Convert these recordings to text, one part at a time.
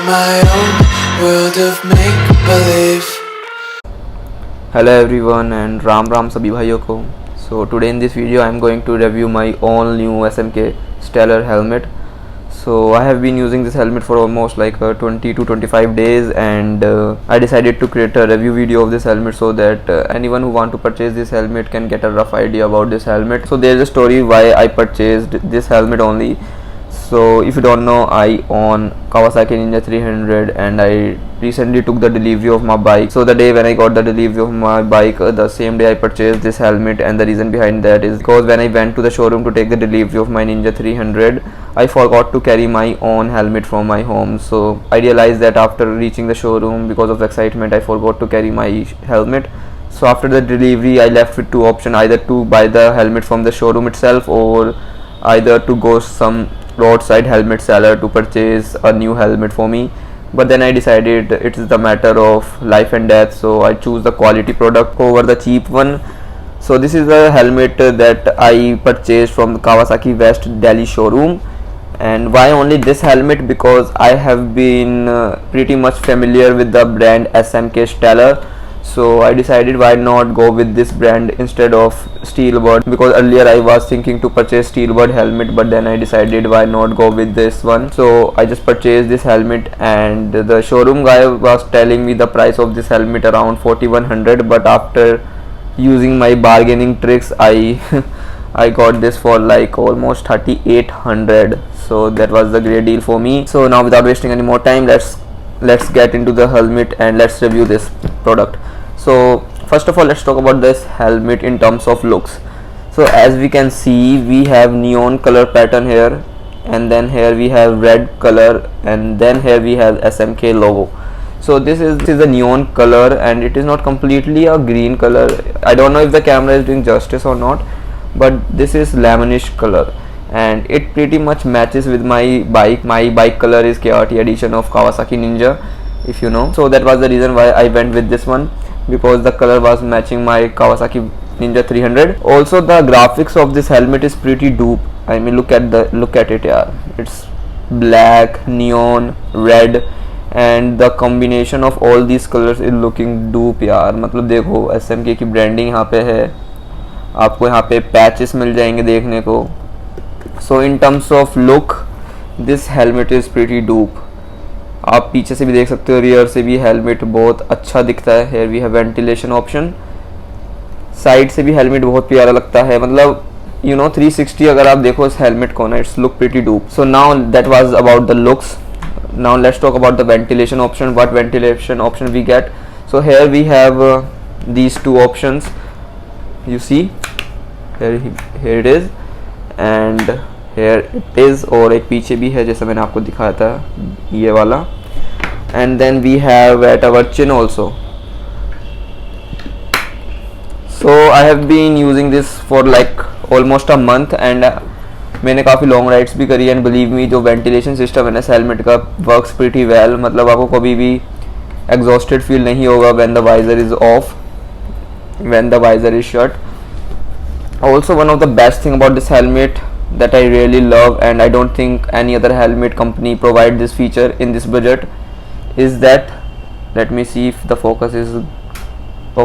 my own world of make-believe. Hello everyone and Ram सभी भाइयों को. So today in this video I am going to review my all new SMK Stellar helmet. So I have been using this helmet for almost like 20 to 25 days, and I decided to create a review video of this helmet so that anyone who want to purchase this helmet can get a rough idea about this helmet. So there is a story why I purchased this helmet only. So if you don't know, I own Kawasaki Ninja 300 and I recently took the delivery of my bike. So the day when I got the delivery of my bike, the same day I purchased this helmet, and the reason behind that is because when I went to the showroom to take the delivery of my Ninja 300, I forgot to carry my own helmet from my home. So I realized that after reaching the showroom, because of the excitement, I forgot to carry my helmet. So after the delivery, I left with two options: either to buy the helmet from the showroom itself, or either to go some roadside helmet seller to purchase a new helmet for me. But then I decided it is the matter of life and death, so I choose the quality product over the cheap one. So this is the helmet that I purchased from the Kawasaki West Delhi showroom. And why only this helmet? Because I have been pretty much familiar with the brand SMK Stellar. So I decided why not go with this brand instead of Steelbird, because earlier I was thinking to purchase Steelbird helmet, but then I decided why not go with this one. So I just purchased this helmet, and the showroom guy was telling me the price of this helmet around 4100, but after using my bargaining tricks I I got this for like almost 3800. So that was the great deal for me. So now without wasting any more time, let's get into the helmet and let's review this product. So first of all, let's talk about this helmet in terms of looks. So as we can see, we have neon color pattern here, and then here we have red color, and then here we have SMK logo. So this is a neon color, and it is not completely a green color. I don't know if the camera is doing justice or not, but this is lemonish color, and it pretty much matches with my bike. My bike color is KRT edition of Kawasaki Ninja, if you know. So that was the reason why I went with this one, because the color was matching my Kawasaki Ninja 300. Also the graphics of this helmet is pretty dope. I mean, look at it, yeah. It's black, neon, red, and the combination of all these colors is looking dope यार. मतलब देखो SMK की branding यहाँ पे है, आपको यहाँ पे पैचेस मिल जाएंगे देखने को. So in terms of look, this helmet is pretty dope. आप पीछे से भी देख सकते हो, रियर से भी हेलमेट बहुत अच्छा दिखता है. Here we have ventilation option. Side से भी हेलमेट बहुत प्यारा लगता है. मतलब you know 360 अगर आप देखो इस हेलमेट को ना, it's look pretty dope. So now that was about the looks. Now let's talk about the ventilation option. What ventilation option we get? So here we have these two options. You see, here it is, and here it is. और एक पीछे भी है जैसा मैंने आपको दिखाया था, ये वाला. And then we have at our chin also. So I have been using this for like almost a month, and मैंने काफ़ी लॉन्ग राइड्स भी करी. एंड बिलीव मी, जो वेंटिलेशन सिस्टम है ना हेलमेट का, वर्क्स प्रीटी वेल. मतलब आपको कभी भी एग्जॉस्टेड फील नहीं होगा when the visor is off, when the visor is shut. Also one of the best thing about this helmet that I really love, and I don't think any other helmet company provide this feature in this budget, is that, let me see if the focus is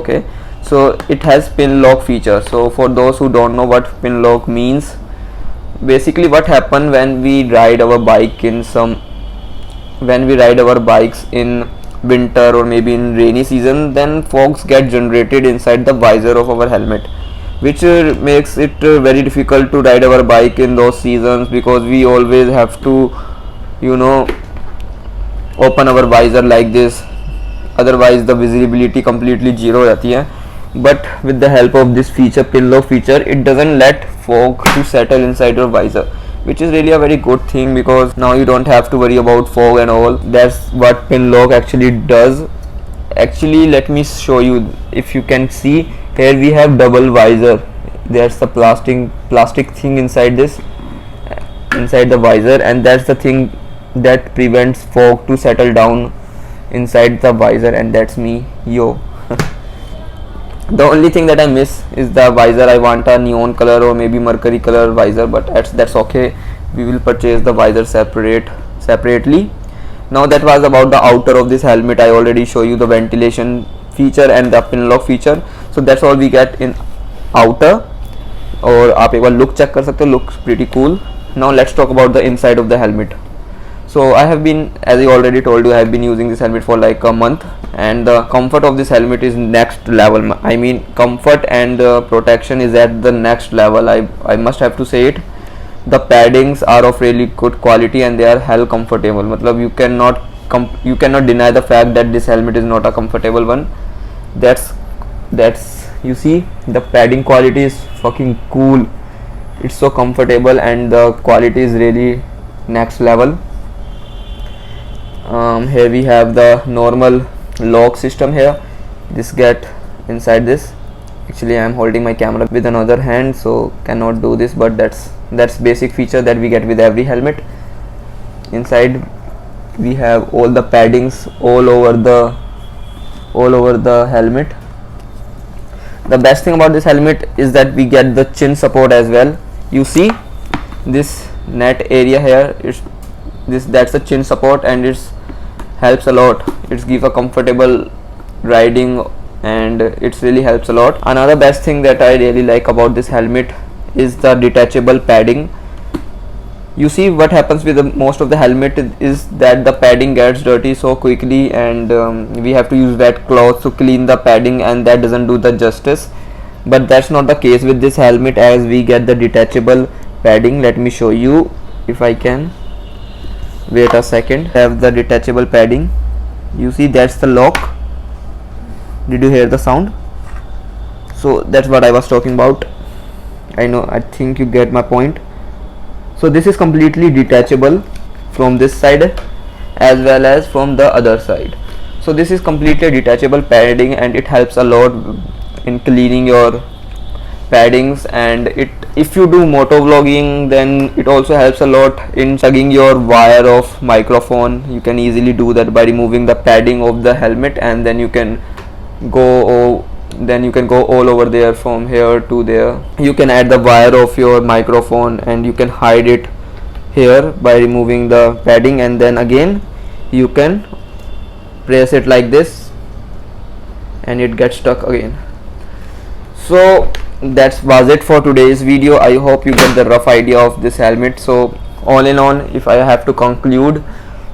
okay. So it has pin lock feature. So for those who don't know what pin lock means, basically what happen when we ride our bike when we ride our bikes in winter or maybe in rainy season, then fogs get generated inside the visor of our helmet, which makes it very difficult to ride our bike in those seasons, because we always have to, you know, open our visor like this. Otherwise the visibility completely zero हो जाती है. But with the help of this feature, pin lock feature, it doesn't let fog to settle inside your visor, which is really a very good thing, because now you don't have to worry about fog and all. That's what pin lock actually does. Actually, let me show you. If you can see, here we have double visor. There's the plastic thing inside the visor, and that's the thing that prevents fog to settle down inside the visor, and that's me, yo. The only thing that I miss is the visor. I want a neon color or maybe mercury color visor, but that's okay. We will purchase the visor separately. Now that was about the outer of this helmet. I already show you the ventilation feature and the pin lock feature. So that's all we get in outer. और आप एक बार look check कर सकते हो, looks pretty cool. Now let's talk about the inside of the helmet. So I have been, as I already told you, I have been using this helmet for like a month, and the comfort of this helmet is next level. I mean, comfort and protection is at the next level. I must have to say it. The paddings are of really good quality and they are hell comfortable. मतलब you cannot deny the fact that this helmet is not a comfortable one. That's you see, the padding quality is fucking cool. It's so comfortable and the quality is really next level. Here we have the normal lock system here. This get inside this. Actually I am holding my camera with another hand, so cannot do this, but that's basic feature that we get with every helmet. Inside we have all the paddings all over the helmet. The best thing about this helmet is that we get the chin support as well. You see this net area here, that's the chin support, and it's helps a lot. It's give a comfortable riding and it really helps a lot. Another best thing that I really like about this helmet is the detachable padding. You see what happens with most of the helmet is that the padding gets dirty so quickly, and we have to use wet cloth to clean the padding, and that doesn't do the justice. But that's not the case with this helmet, as we get the detachable padding. Let me show you if I can. Wait a second. Have the detachable padding. You see, that's the lock. Did you hear the sound? So that's what I was talking about. I think you get my point. So this is completely detachable from this side as well as from the other side. So this is completely detachable padding, and it helps a lot in cleaning your paddings, and if you do motovlogging, then it also helps a lot in chugging your wire of microphone. You can easily do that by removing the padding of the helmet, and then you can go all over there from here to there. You can add the wire of your microphone and you can hide it here by removing the padding, and then again you can press it like this and it gets stuck again. So that was it for today's video. I hope you get the rough idea of this helmet. So all in all, if I have to conclude,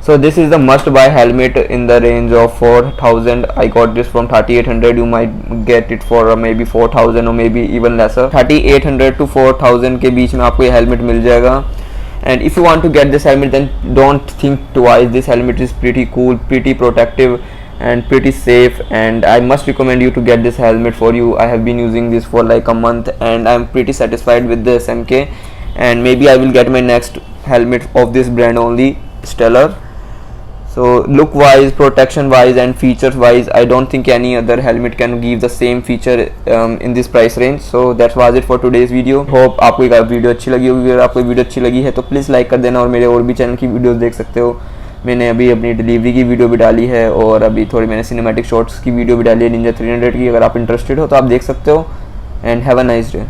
so this is the must buy helmet in the range of 4000. I got this from 3800. You might get it for maybe 4000 or maybe even lesser. 3800 to 4000 के बीच में आपको ये helmet मिल जाएगा. And if you want to get this helmet, then don't think twice. This helmet is pretty cool, pretty protective and pretty safe, and I must recommend you to get this helmet for you. I have been using this for like a month and I'm pretty satisfied with the SMK, and maybe I will get my next helmet of this brand only, Stellar. So look wise, protection wise and features wise, I don't think any other helmet can give the same feature in this price range. So that was it for today's video. Hope आपको ये video अच्छी लगी होगी. अगर आपको video अच्छी लगी है तो प्लीज़ लाइक कर देना, और मेरे और भी चैनल की वीडियोस देख सकते हो. मैंने अभी अपनी डिलीवरी की वीडियो भी डाली है, और अभी थोड़ी मैंने सिनेमैटिक शॉट्स की वीडियो भी डाली है Ninja 300 की. अगर आप इंटरेस्टेड हो तो आप देख सकते हो. And have a nice day.